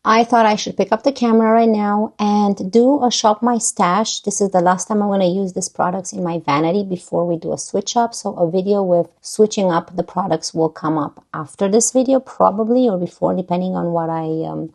I thought I should pick up the camera right now and do a shop my stash. This is the last time I'm going to use these products in my vanity before we do a switch up. So a video with switching up the products will come up after this video probably, or before, depending on what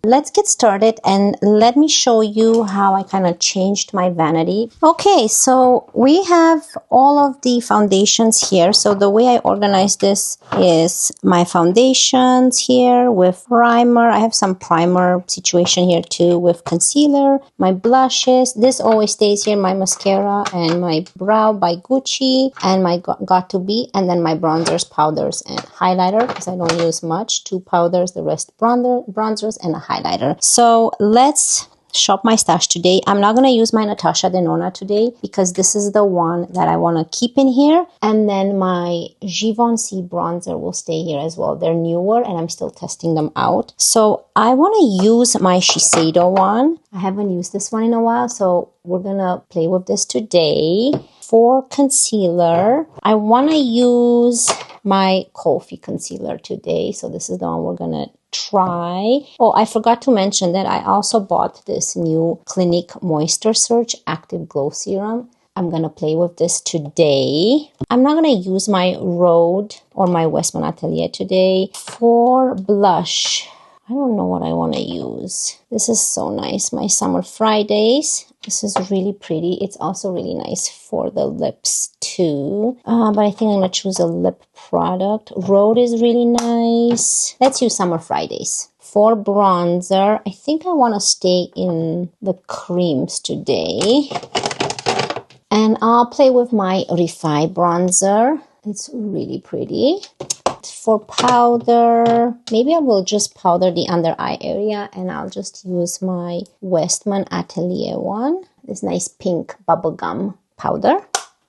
let's get started and let me show you how I kind of changed my vanity. Okay, so we have all of the foundations here. So the way I organize this is my foundations here with primer. I have some primer situation here too with concealer, my blushes. This always stays here, my mascara and my brow by Gucci and my got to be, and then my bronzers, powders, and highlighter because I don't use much. 2 powders, the rest bronzers, and a highlighter. So let's shop my stash today. I'm not going to use my Natasha Denona today because this is the one that I want to keep in here. And then my Givenchy bronzer will stay here as well. They're newer and I'm still testing them out. So I want to use my Shiseido one. I haven't used this one in a while, so we're going to play with this today. For concealer, I want to use my Kulfi concealer today. So this is the one we're going to try. Oh, I forgot to mention that I also bought this new Clinique Moisture Surge Active Glow Serum. I'm going to play with this today. I'm not going to use my Rhode or my Westman Atelier today. For blush, I don't know what I want to use. This is so nice. My Summer Fridays. This is really pretty. It's also really nice for the lips too. But I think I'm going to choose a lip product. Rhode is really nice. Let's use Summer Fridays. For bronzer, I think I want to stay in the creams today. And I'll play with my Refy bronzer. It's really pretty. For powder, maybe I will just powder the under eye area and I'll just use my Westman Atelier one. This nice pink bubblegum powder.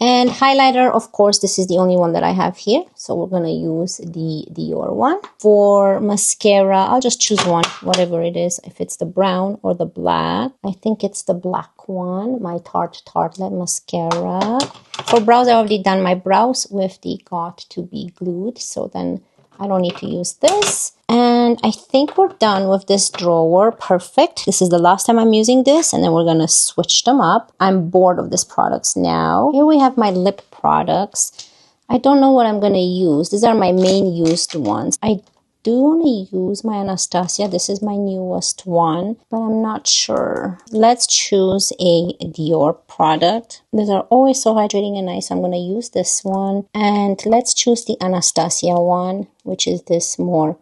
And highlighter, of course, this is the only one that I have here. So we're going to use the Dior one. For mascara, I'll just choose one, whatever it is. If it's the brown or the black. I think it's the black one, my Tartelette mascara. For brows, I've already done my brows with the Got to Be Glued. So then I don't need to use this. And I think we're done with this drawer. Perfect. This is the last time I'm using this, and then we're going to switch them up. I'm bored of these products now. Here we have my lip products. I don't know what I'm going to use. These are my main used ones. I do want to use my Anastasia. This is my newest one, but I'm not sure. Let's choose a Dior product. These are always so hydrating and nice. I'm going to use this one. And let's choose the Anastasia one, which is this more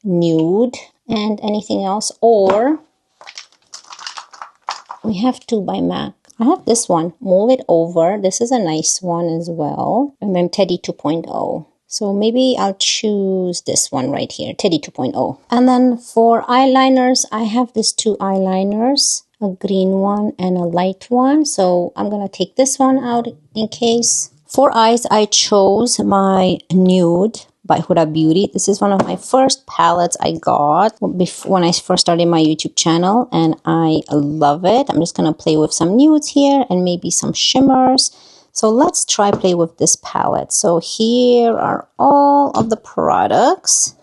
nude. And anything else, or we have 2 by MAC. I have this one, Move It Over. This is a nice one as well. And then Teddy 2.0. So maybe I'll choose this one right here, Teddy 2.0. And then for eyeliners, I have these 2 eyeliners, a green one and a light one. So I'm going to take this one out in case. For eyes, I chose my Nude by Huda Beauty. This is one of my first palettes I got when I first started my YouTube channel, and I love it. I'm just going to play with some nudes here and maybe some shimmers. So let's try play with this palette. So here are all of the products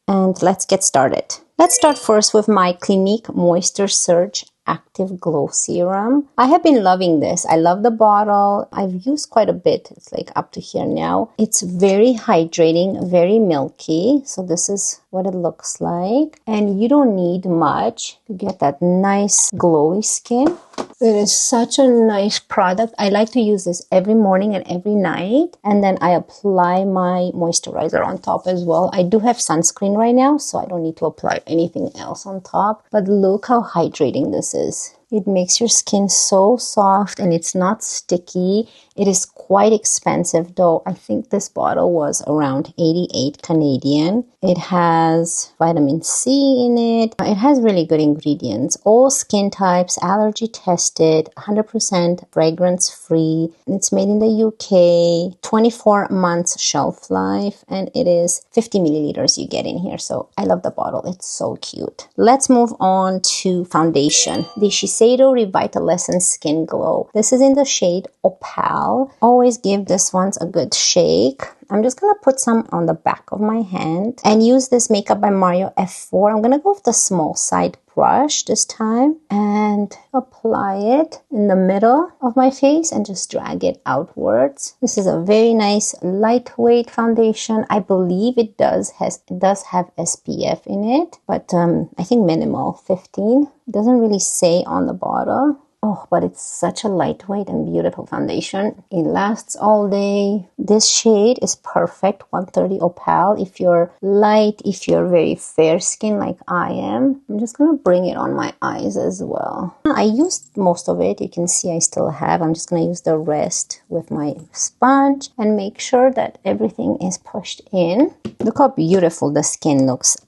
and let's get started. Let's start first with my Clinique Moisture Surge Active Glow Serum. I have been loving this. I love the bottle. I've used quite a bit. It's like up to here now. It's very hydrating, very milky. So this is what it looks like. And you don't need much to get that nice glowy skin. It is such a nice product. I like to use this every morning and every night. And then I apply my moisturizer on top as well. I do have sunscreen right now, so I don't need to apply anything else on top. But look how hydrating this is. It makes your skin so soft and it's not sticky. It is quite expensive though. I think this bottle was around 88 Canadian. It has vitamin C in it. It has really good ingredients. All skin types, allergy tested, 100% fragrance free. It's made in the UK, 24 months shelf life, and it is 50 milliliters you get in here. So I love the bottle. It's so cute. Let's move on to foundation. The Shiseido Revitalessence Skin Glow. This is in the shade Opal. Always give this one a good shake. I'm just going to put some on the back of my hand and use this Makeup by Mario F4. I'm going to go with the small side brush this time and apply it in the middle of my face and just drag it outwards. This is a very nice lightweight foundation. I believe it does have SPF in it, but I think minimal, 15. It doesn't really say on the bottle. Oh, but it's such a lightweight and beautiful foundation. It lasts all day. This shade is perfect, 130 Opal. If you're light, if you're very fair skin like I am, I'm just going to bring it on my eyes as well. I used most of it. You can see I still have. I'm just going to use the rest with my sponge and make sure that everything is pushed in. Look how beautiful the skin looks.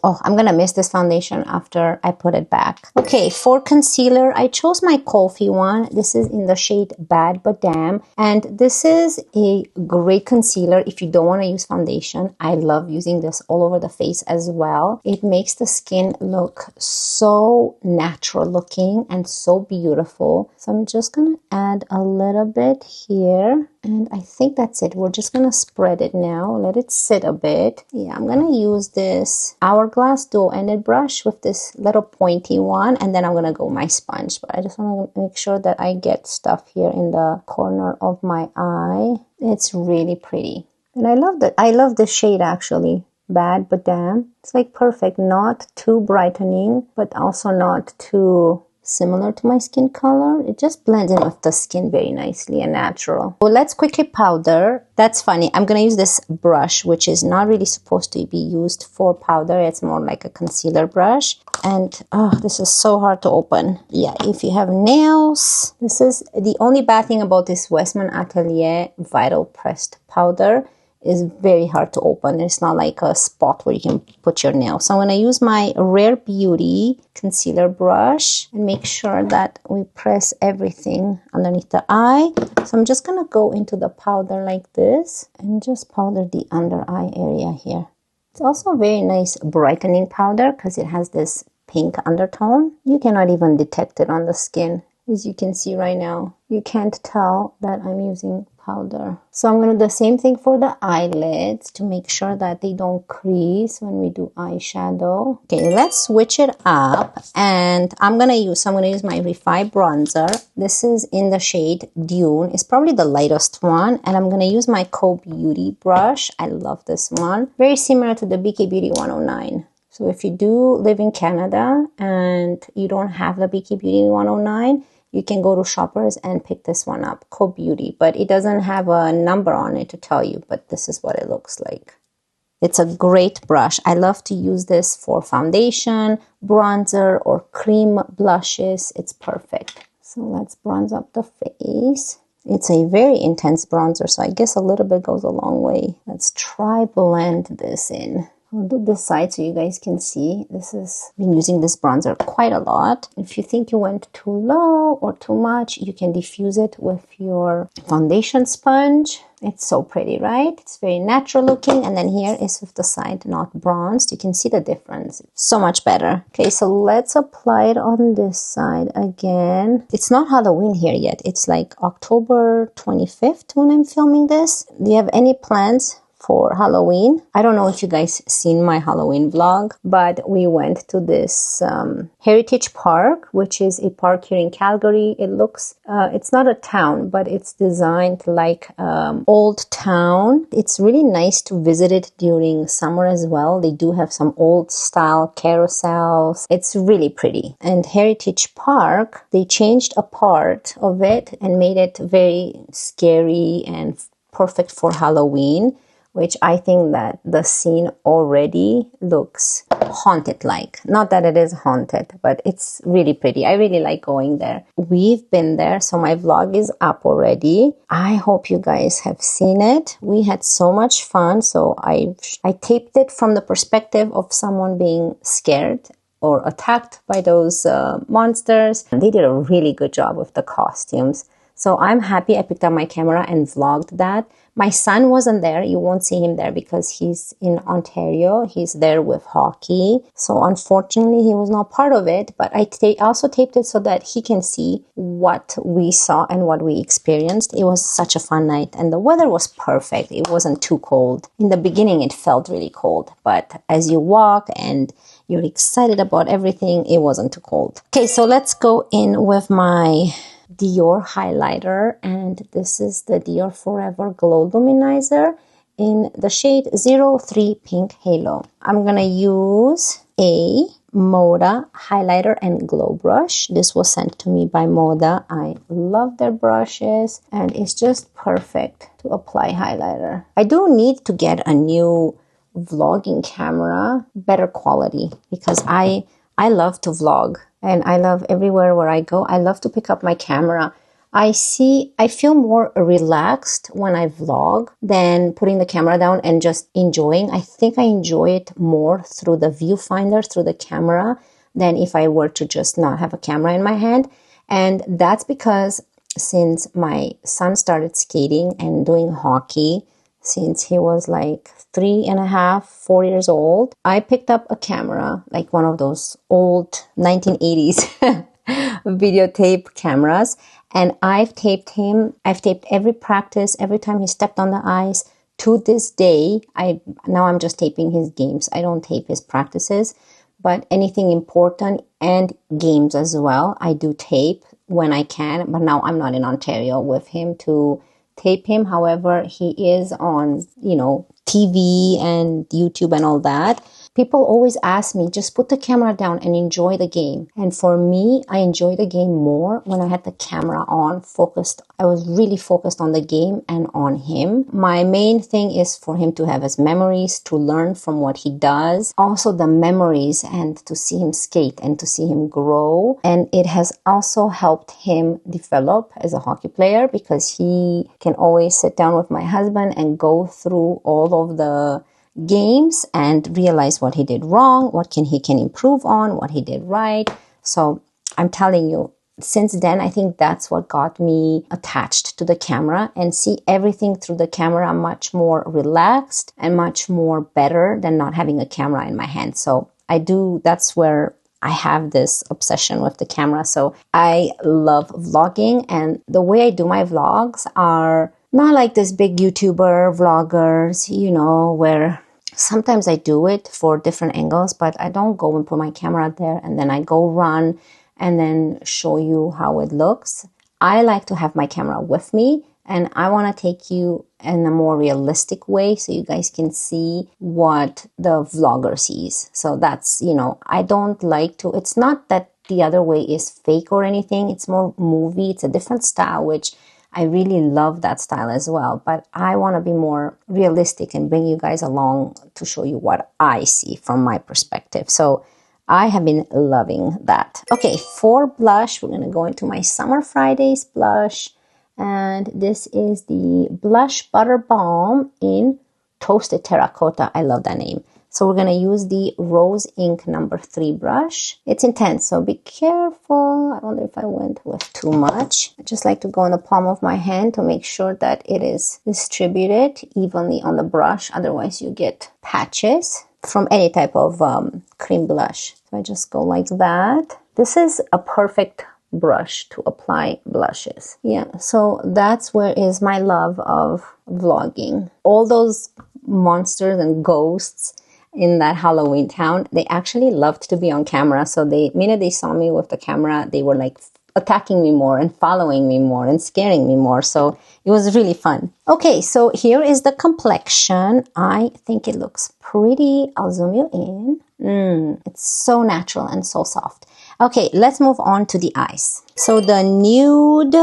Oh, I'm gonna miss this foundation after I put it back. Okay, for concealer, I chose my Kulfi one. This is in the shade Bad Badaam. And this is a great concealer if you don't want to use foundation. I love using this all over the face as well. It makes the skin look so natural looking and so beautiful. So I'm just gonna add a little bit here. And I think that's it. We're just going to spread it now. Let it sit a bit. Yeah, I'm going to use this Hourglass dual-ended brush with this little pointy one. And then I'm going to go my sponge. But I just want to make sure that I get stuff here in the corner of my eye. It's really pretty. And I love that. I love this shade actually. Bad Badaam. It's like perfect. Not too brightening, but also not too similar to my skin color. It just blends in with the skin very nicely and natural. So let's quickly powder. That's funny. I'm going to use this brush, which is not really supposed to be used for powder. It's more like a concealer brush. And oh, this is so hard to open. Yeah, if you have nails, this is the only bad thing about this Westman Atelier Vital Pressed Powder. Is very hard to open. It's not like a spot where you can put your nail. So I'm going to use my Rare Beauty concealer brush and make sure that we press everything underneath the eye. So I'm just going to go into the powder like this and just powder the under eye area here. It's also a very nice brightening powder because it has this pink undertone. You cannot even detect it on the skin. As you can see right now, you can't tell that I'm using powder. So I'm going to do the same thing for the eyelids to make sure that they don't crease when we do eyeshadow. Okay, let's switch it up, and I'm going to use my Refy Bronzer. This is in the shade Dune. It's probably the lightest one, and I'm going to use my Co Beauty brush. I love this one. Very similar to the BK Beauty 109. So if you do live in Canada and you don't have the BK Beauty 109, you can go to Shoppers and pick this one up, Co Beauty. But it doesn't have a number on it to tell you, but this is what it looks like. It's a great brush. I love to use this for foundation, bronzer, or cream blushes. It's perfect. So let's bronze up the face. It's a very intense bronzer, so I guess a little bit goes a long way. Let's try blend this in. I'll do this side so you guys can see. I've been using this bronzer quite a lot. If you think you went too low or too much, you can diffuse it with your foundation sponge. It's so pretty, right? It's very natural looking. And then here is with the side not bronzed. You can see the difference. It's so much better. Okay, so let's apply it on this side again. It's not Halloween here yet. It's like October 25th when I'm filming this. Do you have any plans for Halloween? I don't know if you guys seen my Halloween vlog, but we went to this Heritage Park, which is a park here in Calgary. It looks, it's not a town, but it's designed like old town. It's really nice to visit it during summer as well. They do have some old style carousels. It's really pretty. And Heritage Park, they changed a part of it and made it very scary and perfect for Halloween, which I think that the scene already looks haunted-like. Not that it is haunted, but it's really pretty. I really like going there. We've been there, so my vlog is up already. I hope you guys have seen it. We had so much fun, so I taped it from the perspective of someone being scared or attacked by those monsters. They did a really good job with the costumes. So I'm happy I picked up my camera and vlogged that. My son wasn't there. You won't see him there because he's in Ontario. He's there with hockey. So unfortunately, he was not part of it. But I also taped it so that he can see what we saw and what we experienced. It was such a fun night. And the weather was perfect. It wasn't too cold. In the beginning, it felt really cold. But as you walk and you're excited about everything, it wasn't too cold. Okay, so let's go in with my Dior highlighter, and this is the Dior Forever Glow Luminizer in the shade 03 Pink Halo. I'm gonna use a Moda highlighter and glow brush. This was sent to me by Moda. I love their brushes and it's just perfect to apply highlighter. I do need to get a new vlogging camera, better quality, because I love to vlog. And I love everywhere where I go, I love to pick up my camera. I feel more relaxed when I vlog than putting the camera down and just enjoying. I think I enjoy it more through the viewfinder, through the camera, than if I were to just not have a camera in my hand. And that's because since my son started skating and doing hockey, since he was like 3.5, 4 years old, I picked up a camera, like one of those old 1980s videotape cameras. And I've taped every practice, every time he stepped on the ice. To this day, now I'm just taping his games. I don't tape his practices, but anything important and games as well, I do tape when I can. But now I'm not in Ontario with him to tape him. However, he is on, TV and YouTube and all that. People always ask me, just put the camera down and enjoy the game. And for me, I enjoy the game more when I had the camera on, focused. I was really focused on the game and on him. My main thing is for him to have his memories, to learn from what he does. Also the memories and to see him skate and to see him grow. And it has also helped him develop as a hockey player because he can always sit down with my husband and go through all of the games and realize what he did wrong, what he can improve on, what he did right. So I'm telling you, since then, I think that's what got me attached to the camera and see everything through the camera much more relaxed and much more better than not having a camera in my hand. So that's where I have this obsession with the camera. So I love vlogging, and the way I do my vlogs are not like this big YouTuber vloggers, where sometimes I do it for different angles, but I don't go and put my camera there and then I go run and then show you how it looks. I like to have my camera with me, and I want to take you in a more realistic way so you guys can see what the vlogger sees. So that's, I don't like to, it's not that the other way is fake or anything. It's more movie. It's a different style, which I really love that style as well, but I want to be more realistic and bring you guys along to show you what I see from my perspective. So I have been loving that. Okay, for blush, we're going to go into my Summer Fridays blush. And this is the Blush Butter Balm in Toasted Terracotta. I love that name. So we're going to use the Rose Ink number 3 brush. It's intense, so be careful. I wonder if I went with too much. I just like to go in the palm of my hand to make sure that it is distributed evenly on the brush. Otherwise, you get patches from any type of cream blush. So I just go like that. This is a perfect brush to apply blushes. Yeah, so that's where is my love of vlogging. All those monsters and ghosts in that Halloween town, they actually loved to be on camera. So the minute they saw me with the camera, they were like attacking me more and following me more and scaring me more. So it was really fun. Okay, so here is the complexion. I think it looks pretty. I'll zoom you in. It's so natural and so soft. Okay, let's move on to the eyes. So the Nude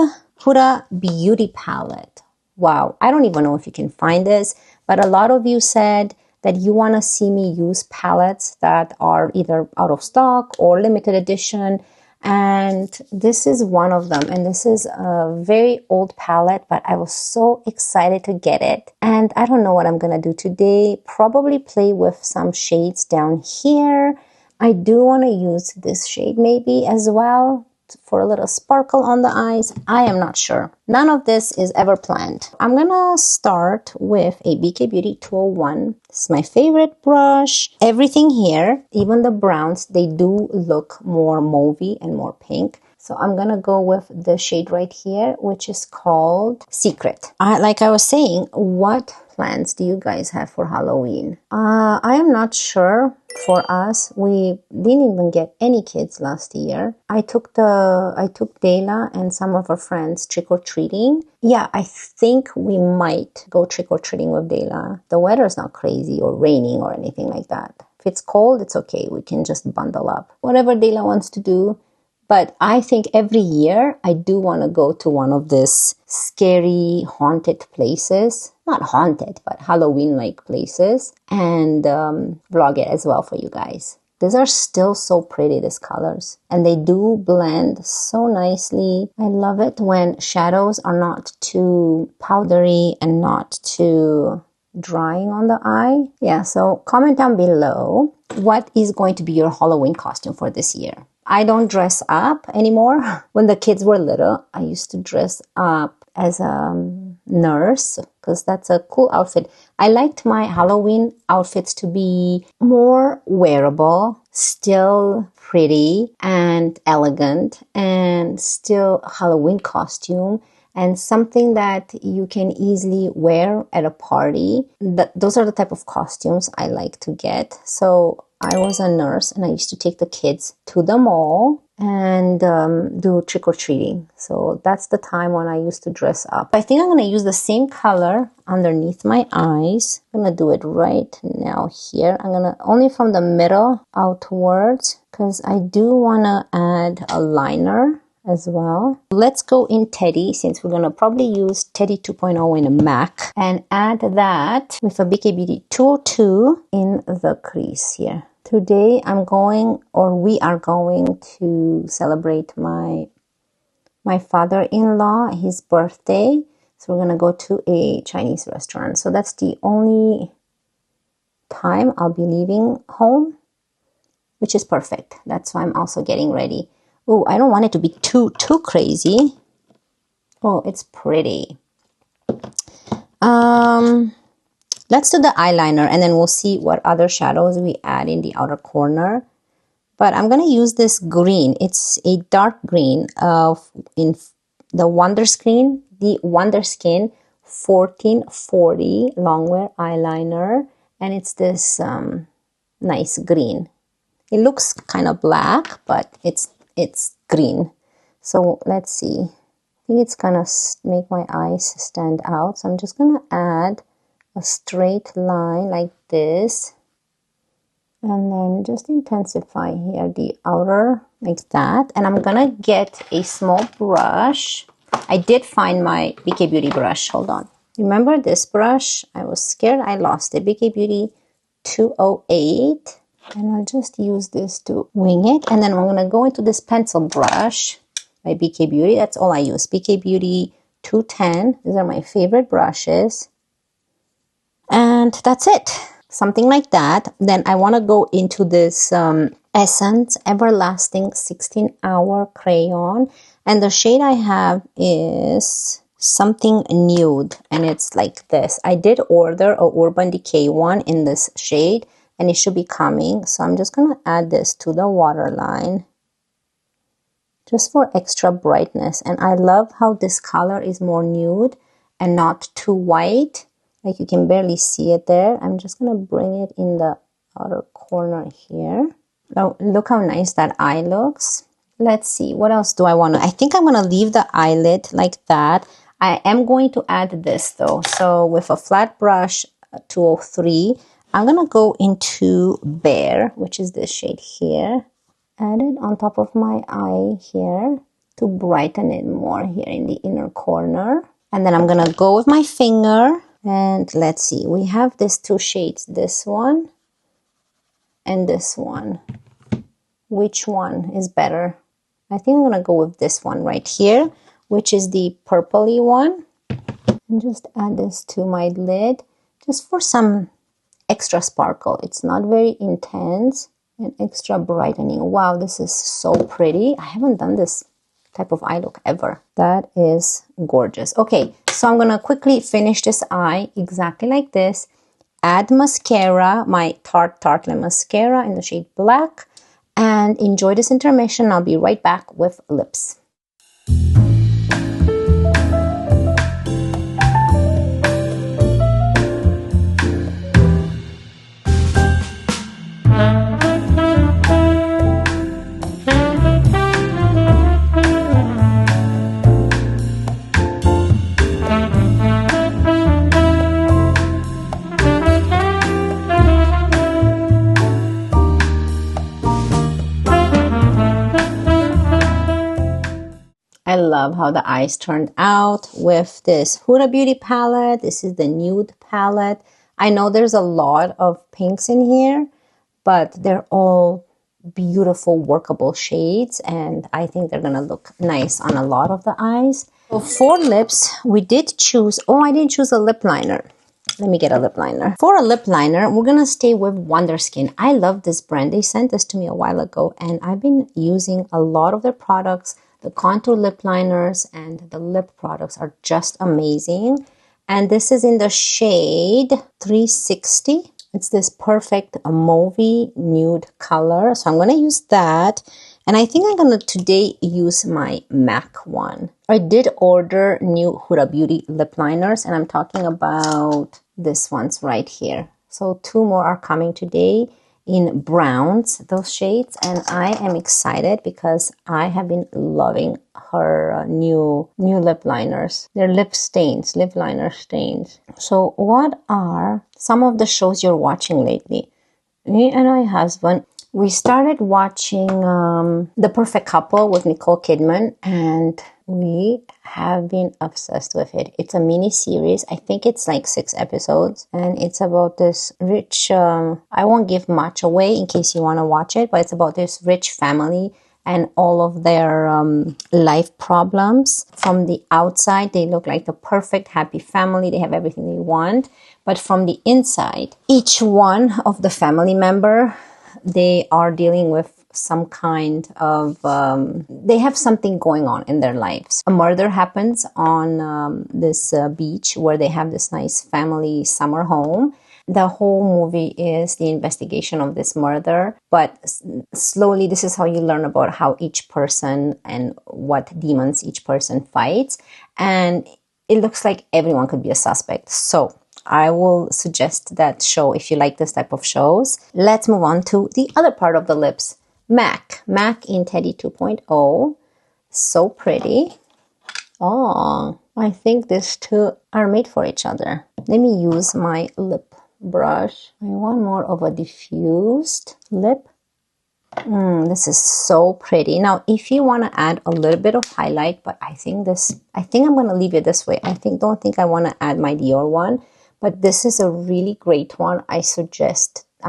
Huda Beauty Palette. Wow, I don't even know if you can find this, but a lot of you said that you want to see me use palettes that are either out of stock or limited edition. And this is one of them. And this is a very old palette, but I was so excited to get it. And I don't know what I'm going to do today. Probably play with some shades down here. I do want to use this shade maybe as well for a little sparkle on the eyes. I am not sure. None of this is ever planned. I'm gonna start with a BK Beauty 201. This is my favorite brush. Everything here, even the browns, they do look more mauvey and more pink. So I'm gonna go with the shade right here, which is called Secret. Like I was saying, what plans do you guys have for Halloween? I am not sure. For us, we didn't even get any kids last year. I took Dayla and some of her friends trick-or-treating. Yeah, I think we might go trick-or-treating with Dayla. The weather is not crazy or raining or anything like that. If it's cold, it's okay. We can just bundle up. Whatever Dayla wants to do. But I think every year I do want to go to one of these scary, haunted places. Not haunted, but Halloween-like places. And vlog it as well for you guys. These are still so pretty, these colors. And they do blend so nicely. I love it when shadows are not too powdery and not too drying on the eye. Yeah, so comment down below what is going to be your Halloween costume for this year. I don't dress up anymore. When the kids were little, I used to dress up as a nurse because that's a cool outfit. I liked my Halloween outfits to be more wearable, still pretty and elegant, and still Halloween costume, and something that you can easily wear at a party. Those are the type of costumes I like to get. So I was a nurse and I used to take the kids to the mall and do trick-or-treating. So that's the time when I used to dress up. I think I'm going to use the same color underneath my eyes. I'm going to do it right now here. I'm going to only from the middle outwards because I do want to add a liner as well. Let's go in Teddy, since we're going to probably use Teddy 2.0 in a MAC, and add that with a BK Beauty 202 in the crease here. Today we are going to celebrate my father-in-law, his birthday. So we're going to go to a Chinese restaurant. So that's the only time I'll be leaving home, which is perfect. That's why I'm also getting ready. Oh, I don't want it to be too crazy. Oh, it's pretty. Let's do the eyeliner and then we'll see what other shadows we add in the outer corner. But I'm going to use this green. It's a dark green in the Wonderskin 1440 Longwear eyeliner. And it's this nice green. It looks kind of black, but it's green. So let's see. I think it's gonna make my eyes stand out. So I'm just gonna add a straight line like this. And then just intensify here the outer like that. And I'm gonna get a small brush. I did find my BK Beauty brush. Hold on. Remember this brush? I was scared I lost it. BK Beauty 208. And I'll just use this to wing it. And then I'm going to go into this pencil brush by BK Beauty. That's all I use. BK Beauty 210. These are my favorite brushes. And that's it. Something like that. Then I want to go into this Essence Everlasting 16-Hour Crayon. And the shade I have is something nude. And it's like this. I did order a Urban Decay one in this shade. And it should be coming. So I'm just going to add this to the waterline. Just for extra brightness. And I love how this color is more nude and not too white. Like you can barely see it there. I'm just going to bring it in the outer corner here. Now, look how nice that eye looks. Let's see. What else do I want to... I think I'm going to leave the eyelid like that. I am going to add this though. So with a flat brush, 203... I'm going to go into Bear, which is this shade here. Add it on top of my eye here to brighten it more here in the inner corner. And then I'm going to go with my finger. And let's see. We have these two shades. This one and this one. Which one is better? I think I'm going to go with this one right here, which is the purpley one. And just add this to my lid just for some extra sparkle. It's not very intense and extra brightening. Wow, this is so pretty. I haven't done this type of eye look ever. That is gorgeous. Okay, so I'm gonna quickly finish this eye exactly like this. Add mascara, my Tarte mascara in the shade Black, and enjoy this intermission. I'll be right back with lips. I love how the eyes turned out with this Huda Beauty palette. This is the nude palette. I know there's a lot of pinks in here, but they're all beautiful workable shades, and I think they're gonna look nice on a lot of the eyes. So for lips, we did choose, oh, I didn't choose a lip liner. Let me get a lip liner. For a lip liner, we're gonna stay with Wonder Skin. I love this brand. They sent this to me a while ago, and I've been using a lot of their products. The contour lip liners and the lip products are just amazing. And this is in the shade 360. It's this perfect mauvey nude color. So I'm going to use that. And I think I'm going to today use my MAC one. I did order new Huda Beauty lip liners, and I'm talking about this ones right here. So 2 more are coming today in browns, those shades, and I am excited because I have been loving her new lip liners. They're lip liner stains. So what are some of the shows you're watching lately? Me and my husband, we started watching The Perfect Couple with Nicole Kidman, and we have been obsessed with it. It's a mini series. I think it's like 6 episodes, and it's about this rich, I won't give much away in case you want to watch it, but it's about this rich family and all of their life problems. From the outside, they look like the perfect happy family. They have everything they want. But from the inside, each one of the family member, they are dealing with some kind of, they have something going on in their lives. A murder happens on this beach where they have this nice family summer home. The whole movie is the investigation of this murder, but slowly this is how you learn about how each person and what demons each person fights. And it looks like everyone could be a suspect. So I will suggest that show if you like this type of shows. Let's move on to the other part of the lips. MAC in Teddy 2.0. So pretty. Oh, I think these two are made for each other. Let me use my lip brush. I want more of a diffused lip. This is so pretty. Now, if you want to add a little bit of highlight, but I think I'm going to leave it this way. Don't think I want to add my Dior one, but this is a really great one. I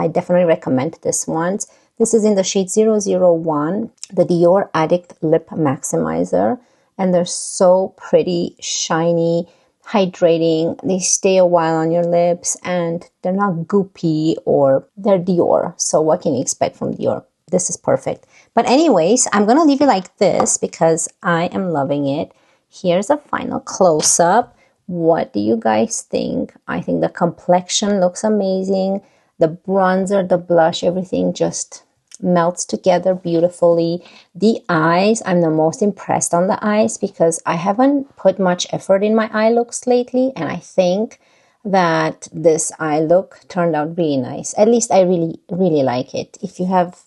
definitely recommend this one. This is in the shade 001, the Dior Addict Lip Maximizer. And they're so pretty, shiny, hydrating. They stay a while on your lips, and they're not goopy, or they're Dior. So what can you expect from Dior? This is perfect. But anyways, I'm going to leave it like this because I am loving it. Here's a final close-up. What do you guys think? I think the complexion looks amazing. The bronzer, the blush, everything just melts together beautifully. The eyes, I'm the most impressed on the eyes because I haven't put much effort in my eye looks lately, and I think that this eye look turned out really nice. At least I really like it. If you have,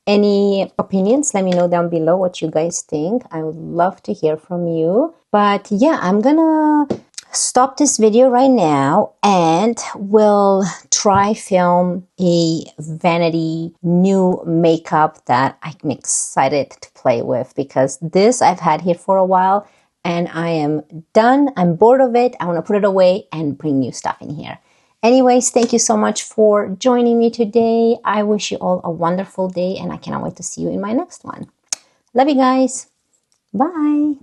any opinions, let me know down below what you guys think. I would love to hear from you. But yeah, I'm gonna stop this video right now and we'll try film a vanity new makeup that I'm excited to play with, because this I've had here for a while and I am done. I'm bored of it. I want to put it away and bring new stuff in here. Anyways, thank you so much for joining me today. I wish you all a wonderful day and I cannot wait to see you in my next one. Love you guys. Bye.